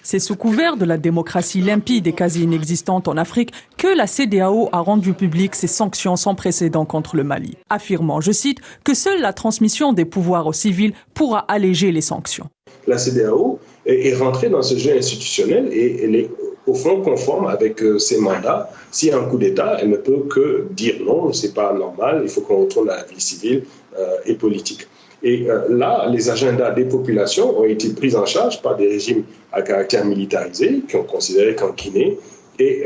C'est sous couvert de la démocratie limpide et quasi inexistante en Afrique que la CEDEAO a rendu publiques ses sanctions sans précédent contre le Mali, affirmant, je cite, que seule la transmission des pouvoirs aux civils pourra alléger les sanctions. La CEDEAO est rentrée dans ce jeu institutionnel et elle est au fond conforme avec ses mandats. S'il y a un coup d'État, elle ne peut que dire non, c'est pas normal, il faut qu'on retourne à la vie civile et politique. Et là, les agendas des populations ont été pris en charge par des régimes à caractère militarisé qui ont considéré qu'en Guinée et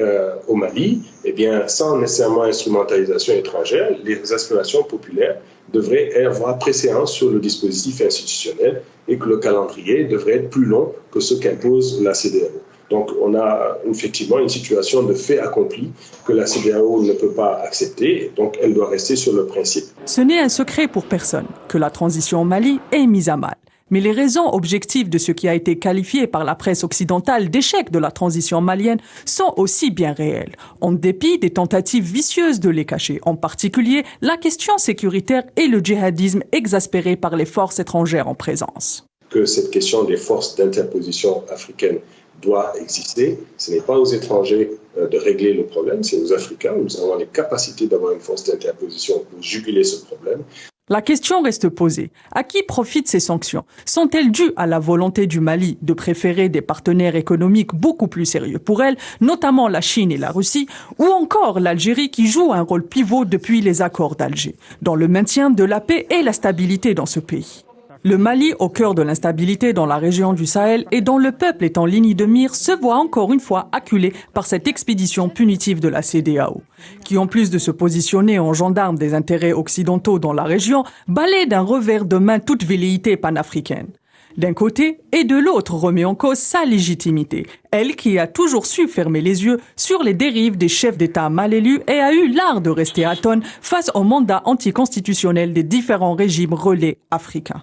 au Mali, eh bien, sans nécessairement instrumentalisation étrangère, les aspirations populaires devraient avoir préséance sur le dispositif institutionnel et que le calendrier devrait être plus long que ce qu'impose la CEDEAO. Donc on a effectivement une situation de fait accompli que la CEDEAO ne peut pas accepter, donc elle doit rester sur le principe. Ce n'est un secret pour personne que la transition au Mali est mise à mal. Mais les raisons objectives de ce qui a été qualifié par la presse occidentale d'échec de la transition malienne sont aussi bien réelles, en dépit des tentatives vicieuses de les cacher, en particulier la question sécuritaire et le djihadisme exaspéré par les forces étrangères en présence. Que cette question des forces d'interposition africaines doit exister. Ce n'est pas aux étrangers de régler le problème, c'est aux Africains. Nous avons les capacités d'avoir une force d'interposition pour juguler ce problème. La question reste posée. À qui profitent ces sanctions? Sont-elles dues à la volonté du Mali de préférer des partenaires économiques beaucoup plus sérieux pour elle, notamment la Chine et la Russie, ou encore l'Algérie qui joue un rôle pivot depuis les accords d'Alger, dans le maintien de la paix et la stabilité dans ce pays? Le Mali, au cœur de l'instabilité dans la région du Sahel et dont le peuple est en ligne de mire, se voit encore une fois acculé par cette expédition punitive de la CEDEAO, qui en plus de se positionner en gendarme des intérêts occidentaux dans la région, balaie d'un revers de main toute velléité panafricaine. D'un côté et de l'autre remet en cause sa légitimité, elle qui a toujours su fermer les yeux sur les dérives des chefs d'État mal élus et a eu l'art de rester atone face au mandat anticonstitutionnel des différents régimes relais africains.